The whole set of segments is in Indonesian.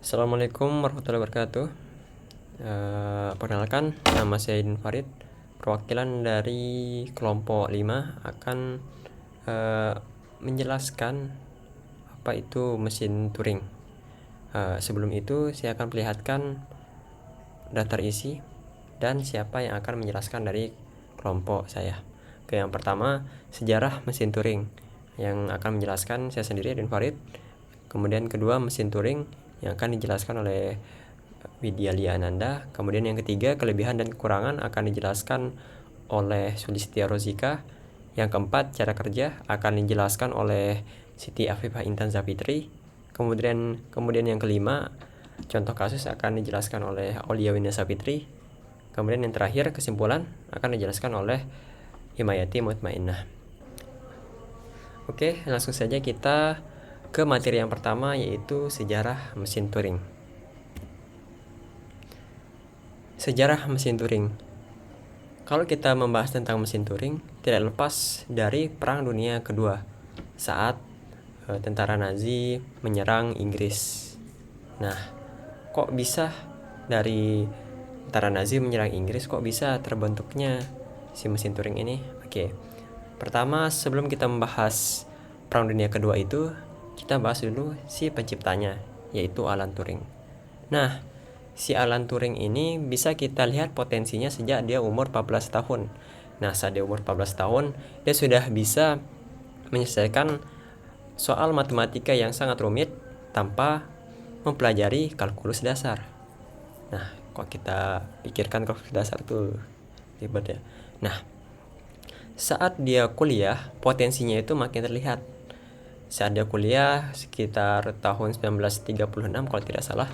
Assalamualaikum warahmatullahi wabarakatuh. Perkenalkan, nama saya Aidin Farid, perwakilan dari kelompok 5 akan menjelaskan apa itu mesin Turing. Sebelum itu saya akan perlihatkan daftar isi dan siapa yang akan menjelaskan dari kelompok saya. Oke, yang pertama, sejarah mesin Turing. Yang akan menjelaskan saya sendiri, Aidin Farid. Kemudian kedua, mesin Turing yang akan dijelaskan oleh Widya Liananda. Kemudian yang ketiga, kelebihan dan kekurangan akan dijelaskan oleh Sulistia Rozika. Yang keempat, cara kerja akan dijelaskan oleh Siti Afifah Intan Zafitri. Kemudian yang kelima, contoh kasus akan dijelaskan oleh Aulia Winda Savitri. Kemudian yang terakhir, kesimpulan akan dijelaskan oleh Himayati Mutmainnah. Oke, langsung saja kita ke materi yang pertama, yaitu sejarah mesin Turing. Sejarah mesin Turing. Kalau kita membahas tentang mesin Turing, tidak lepas dari Perang Dunia Kedua saat tentara Nazi menyerang Inggris. Nah, kok bisa dari tentara Nazi menyerang Inggris, kok bisa terbentuknya si mesin Turing ini? Oke, pertama sebelum kita membahas Perang Dunia Kedua itu, kita bahas dulu si penciptanya, yaitu Alan Turing. Nah, si Alan Turing ini bisa kita lihat potensinya sejak dia umur 14 tahun. Nah, saat dia umur 14 tahun, dia sudah bisa menyelesaikan soal matematika yang sangat rumit tanpa mempelajari kalkulus dasar. Nah, kok kita pikirkan kalkulus dasar tuh ribet ya. Nah, saat dia kuliah, potensinya itu makin terlihat. Saat dia kuliah sekitar tahun 1936 kalau tidak salah,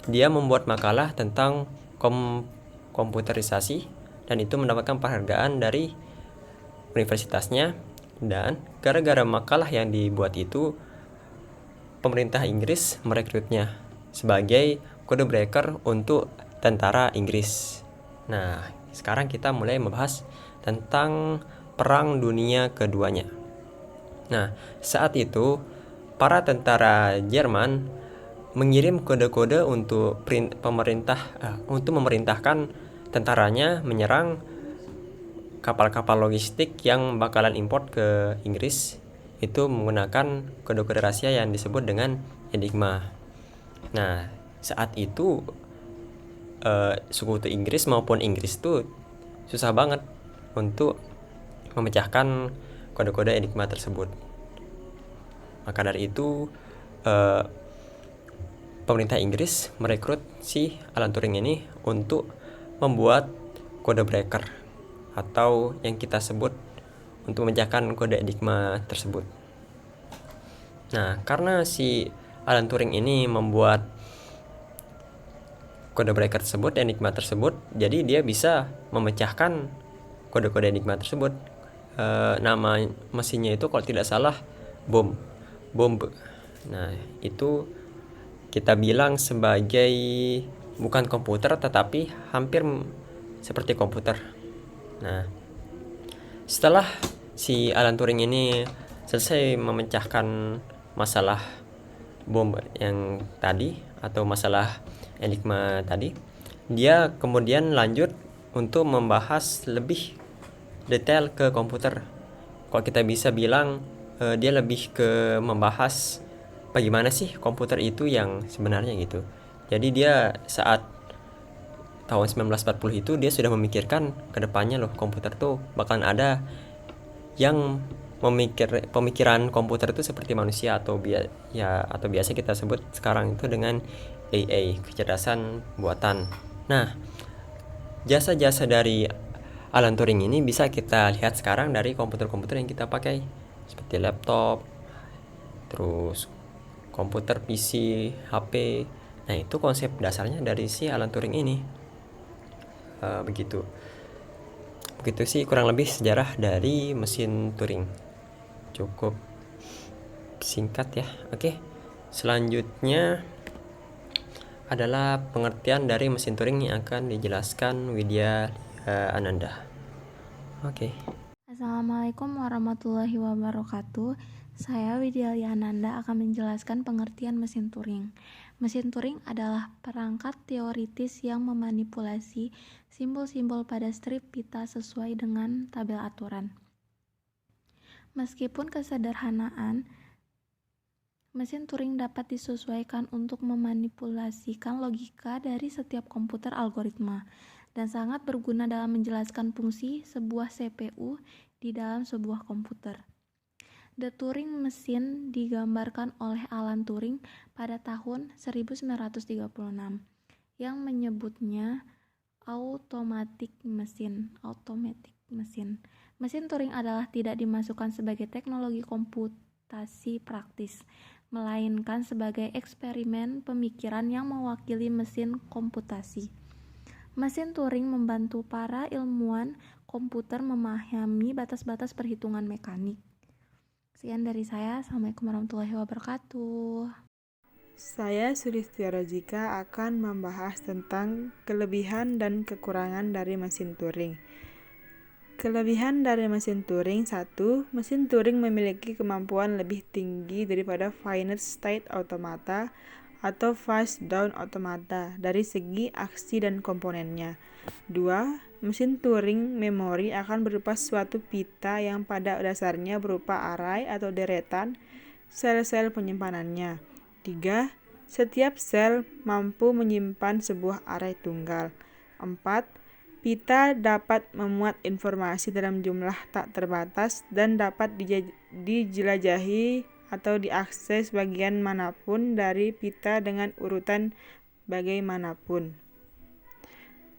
dia membuat makalah tentang komputerisasi dan itu mendapatkan penghargaan dari universitasnya. Dan gara-gara makalah yang dibuat itu, pemerintah Inggris merekrutnya sebagai code breaker untuk tentara Inggris. Nah, sekarang kita mulai membahas tentang Perang Dunia Keduanya. Nah, saat itu para tentara Jerman mengirim kode-kode untuk memerintahkan tentaranya menyerang kapal-kapal logistik yang bakalan import ke Inggris. Itu menggunakan kode-kode rahasia yang disebut dengan Enigma. Nah, saat itu sekutu Inggris maupun Inggris tuh susah banget untuk memecahkan kode-kode Enigma tersebut. Maka dari itu pemerintah Inggris merekrut si Alan Turing ini untuk membuat kode breaker atau yang kita sebut untuk memecahkan kode Enigma tersebut. Nah, karena si Alan Turing ini membuat kode breaker tersebut, Enigma tersebut, jadi dia bisa memecahkan kode-kode Enigma tersebut. Nama mesinnya itu kalau tidak salah bom. Nah, itu kita bilang sebagai bukan komputer tetapi hampir seperti komputer. Nah, setelah si Alan Turing ini selesai memecahkan masalah bom yang tadi atau masalah Enigma tadi, dia kemudian lanjut untuk membahas lebih detail ke komputer. Kalau kita bisa bilang dia lebih ke membahas bagaimana sih komputer itu yang sebenarnya gitu. Jadi dia saat tahun 1940 itu dia sudah memikirkan ke depannya loh, komputer tuh bakalan ada yang pemikiran komputer itu seperti manusia atau biasa kita sebut sekarang itu dengan AI, kecerdasan buatan. Nah, jasa-jasa dari Alan Turing ini bisa kita lihat sekarang dari komputer-komputer yang kita pakai seperti laptop, terus komputer PC, HP. Nah, itu konsep dasarnya dari si Alan Turing ini. Begitu sih kurang lebih sejarah dari mesin Turing. Cukup singkat ya. Oke, selanjutnya adalah pengertian dari mesin Turing yang akan dijelaskan Widya Ananda. Oke. Assalamualaikum warahmatullahi wabarakatuh. Saya Widya Liananda akan menjelaskan pengertian mesin Turing. Mesin Turing adalah perangkat teoritis yang memanipulasi simbol-simbol pada strip pita sesuai dengan tabel aturan. Meskipun kesederhanaan, mesin Turing dapat disesuaikan untuk memanipulasikan logika dari setiap komputer algoritma dan sangat berguna dalam menjelaskan fungsi sebuah CPU di dalam sebuah komputer. The Turing Machine digambarkan oleh Alan Turing pada tahun 1936 yang menyebutnya automatic machine. Mesin Turing adalah tidak dimasukkan sebagai teknologi komputasi praktis, melainkan sebagai eksperimen pemikiran yang mewakili mesin komputasi. Mesin Turing membantu para ilmuwan komputer memahami batas-batas perhitungan mekanik. Sekian dari saya. Assalamualaikum warahmatullahi wabarakatuh. Saya Sulistya Rojika akan membahas tentang kelebihan dan kekurangan dari mesin Turing. Kelebihan dari mesin Turing: 1. Mesin Turing memiliki kemampuan lebih tinggi daripada finite state automata atau fast down automata dari segi aksi dan komponennya. 2. Mesin Turing memori akan berupa suatu pita yang pada dasarnya berupa array atau deretan sel-sel penyimpanannya. 3. Setiap sel mampu menyimpan sebuah array tunggal. 4. Pita dapat memuat informasi dalam jumlah tak terbatas dan dapat dijelajahi atau diakses bagian manapun dari pita dengan urutan bagaimanapun.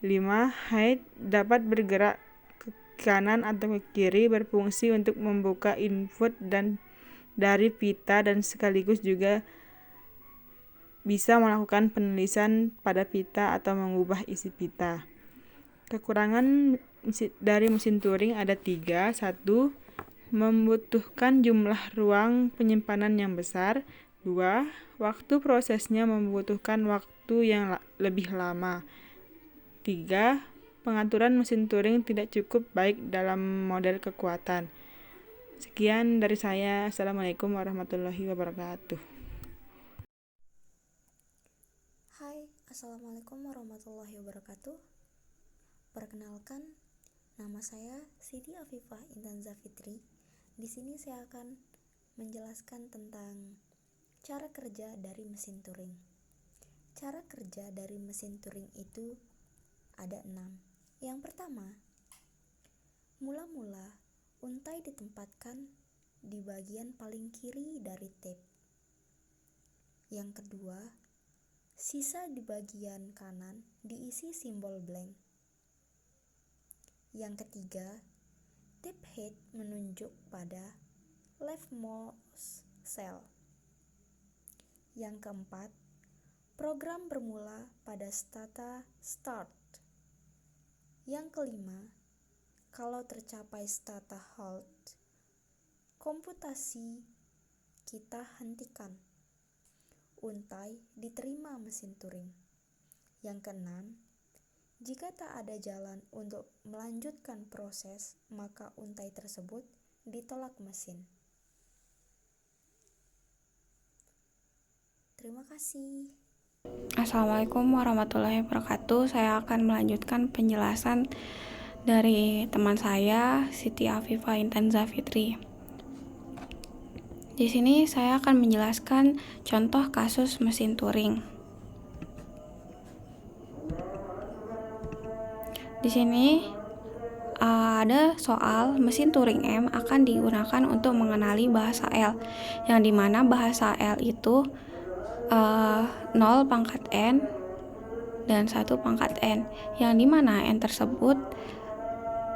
5. Height dapat bergerak ke kanan atau ke kiri, berfungsi untuk membuka input dan dari pita dan sekaligus juga bisa melakukan penulisan pada pita atau mengubah isi pita. Kekurangan dari mesin Turing ada 3. 1. Membutuhkan jumlah ruang penyimpanan yang besar. 2. Waktu prosesnya membutuhkan waktu yang lebih lama. 3. Pengaturan mesin Turing tidak cukup baik dalam model kekuatan. Sekian dari saya. Assalamualaikum warahmatullahi wabarakatuh. Hai, Assalamualaikum warahmatullahi wabarakatuh. Perkenalkan, nama saya Siti Afifah Intan Zafitri. Di sini saya akan menjelaskan tentang cara kerja dari mesin Turing. Cara kerja dari mesin Turing itu ada 6. Yang pertama, mula-mula untai ditempatkan di bagian paling kiri dari tape. Yang kedua, sisa di bagian kanan diisi simbol blank. Yang ketiga, tape head menunjuk pada leftmost cell. Yang keempat, program bermula pada stata start. Yang kelima, kalau tercapai stata halt, komputasi kita hentikan. Untai diterima mesin Turing. Yang keenam, jika tak ada jalan untuk melanjutkan proses, maka untai tersebut ditolak mesin. Terima kasih. Assalamualaikum warahmatullahi wabarakatuh. Saya akan melanjutkan penjelasan dari teman saya, Siti Afifah Intan Zafitri. Di sini saya akan menjelaskan contoh kasus mesin Turing. Di sini ada soal mesin Turing M akan digunakan untuk mengenali bahasa L, yang dimana bahasa L itu 0 pangkat N dan 1 pangkat N, yang dimana N tersebut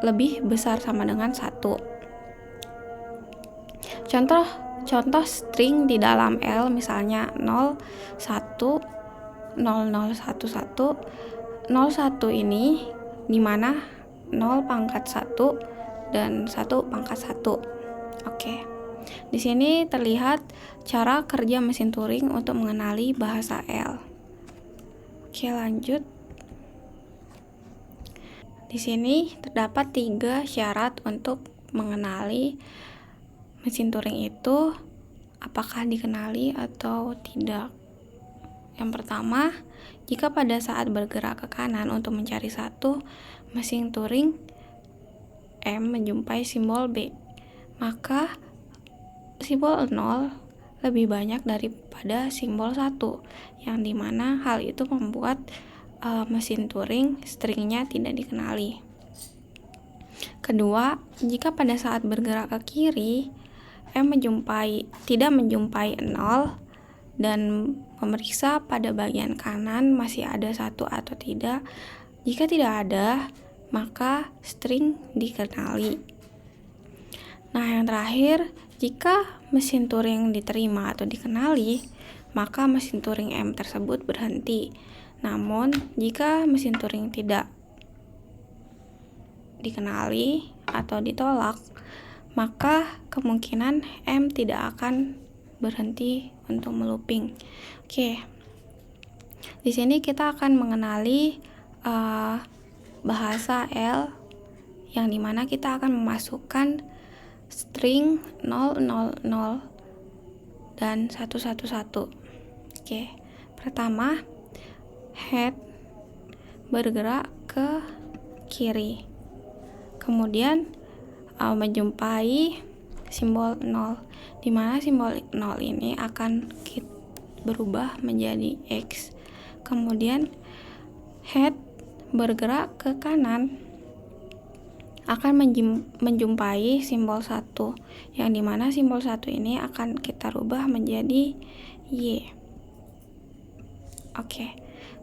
lebih besar sama dengan 1. Contoh string di dalam L misalnya 0, 1, 0, 0, 1, 1, 0, 1 ini dimana 0 pangkat 1 dan 1 pangkat 1. Oke. Di sini terlihat cara kerja mesin Turing untuk mengenali bahasa L. Oke, lanjut. Di sini terdapat 3 syarat untuk mengenali mesin Turing itu apakah dikenali atau tidak. Yang pertama, jika pada saat bergerak ke kanan untuk mencari 1, mesin Turing M menjumpai simbol B, maka simbol 0 lebih banyak daripada simbol 1, yang dimana hal itu membuat mesin Turing stringnya tidak dikenali. Kedua, jika pada saat bergerak ke kiri M tidak menjumpai 0 dan memeriksa pada bagian kanan masih ada 1 atau tidak. Jika tidak ada, maka string dikenali. Nah, yang terakhir, jika mesin Turing diterima atau dikenali, maka mesin Turing M tersebut berhenti. Namun, jika mesin Turing tidak dikenali atau ditolak, maka kemungkinan M tidak akan berhenti untuk melooping. Oke. Di sini kita akan mengenali bahasa L yang dimana kita akan memasukkan string 000 dan 111. Oke. Pertama, head bergerak ke kiri. Kemudian menjumpai simbol 0, di mana simbol 0 ini akan berubah menjadi X. Kemudian head bergerak ke kanan akan menjumpai simbol 1, yang dimana simbol 1 ini akan kita rubah menjadi Y. Oke.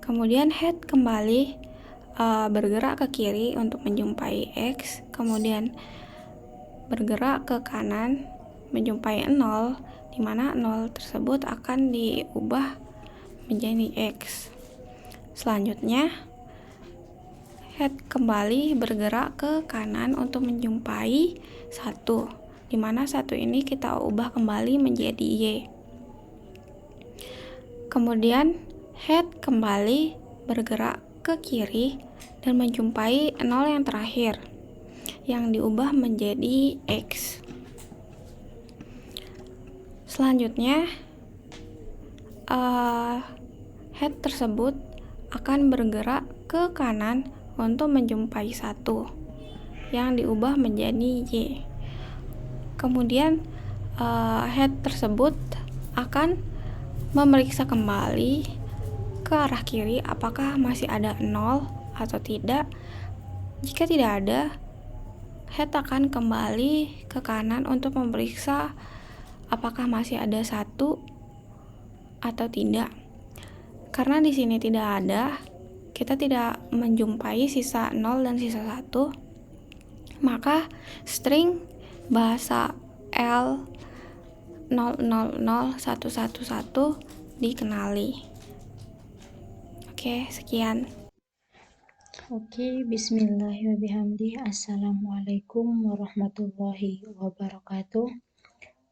Kemudian head kembali bergerak ke kiri untuk menjumpai X, kemudian bergerak ke kanan menjumpai 0, di mana 0 tersebut akan diubah menjadi X. Selanjutnya, head kembali bergerak ke kanan untuk menjumpai 1, di mana 1 ini kita ubah kembali menjadi Y. Kemudian head kembali bergerak ke kiri dan menjumpai 0 yang terakhir, yang diubah menjadi X. Selanjutnya, head tersebut akan bergerak ke kanan untuk menjumpai 1, yang diubah menjadi Y. Kemudian head tersebut akan memeriksa kembali ke arah kiri apakah masih ada 0 atau tidak. Jika tidak ada, head akan kembali ke kanan untuk memeriksa apakah masih ada 1 atau tidak. Karena di sini tidak ada, kita tidak menjumpai sisa 0 dan sisa 1, maka string bahasa L 000111 dikenali. Oke, sekian. Oke, bismillahirrahmanirrahim. Assalamualaikum warahmatullahi wabarakatuh.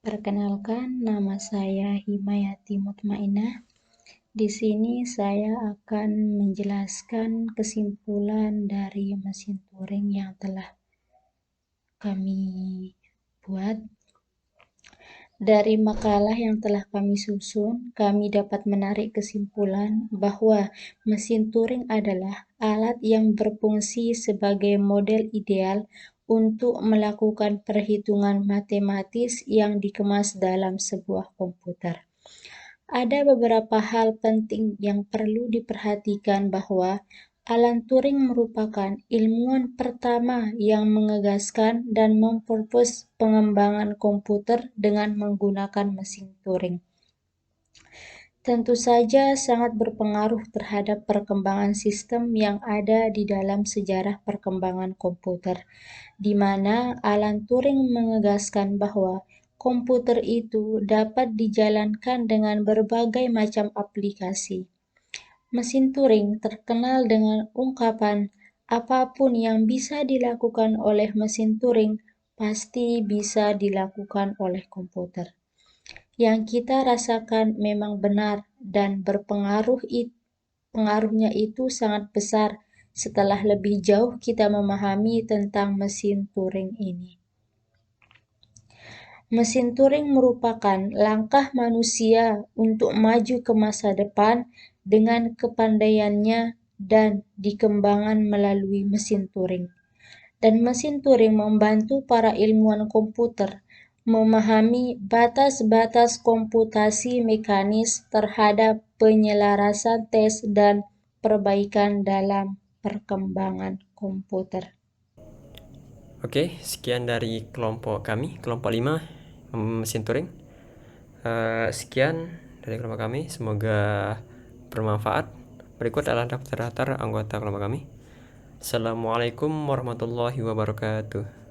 Perkenalkan, nama saya Himayati Mutmainah. Di sini saya akan menjelaskan kesimpulan dari mesin Turing yang telah kami buat. Dari makalah yang telah kami susun, kami dapat menarik kesimpulan bahwa mesin Turing adalah alat yang berfungsi sebagai model ideal untuk melakukan perhitungan matematis yang dikemas dalam sebuah komputer. Ada beberapa hal penting yang perlu diperhatikan bahwa Alan Turing merupakan ilmuwan pertama yang mengegaskan dan mempropos pengembangan komputer dengan menggunakan mesin Turing. Tentu saja sangat berpengaruh terhadap perkembangan sistem yang ada di dalam sejarah perkembangan komputer, di mana Alan Turing mengegaskan bahwa komputer itu dapat dijalankan dengan berbagai macam aplikasi. Mesin Turing terkenal dengan ungkapan, apapun yang bisa dilakukan oleh mesin Turing pasti bisa dilakukan oleh komputer. Yang kita rasakan memang benar dan pengaruhnya itu sangat besar setelah lebih jauh kita memahami tentang mesin Turing ini. Mesin Turing merupakan langkah manusia untuk maju ke masa depan dengan kepandaiannya dan dikembangkan melalui mesin Turing. Dan mesin Turing membantu para ilmuwan komputer memahami batas-batas komputasi mekanis terhadap penyelarasan tes dan perbaikan dalam perkembangan komputer. Oke, sekian dari kelompok kami, kelompok 5 mesin Turing. Sekian dari kelompok kami, semoga bermanfaat. Berikut adalah daftar-daftar anggota kelompok kami. Assalamualaikum warahmatullahi wabarakatuh.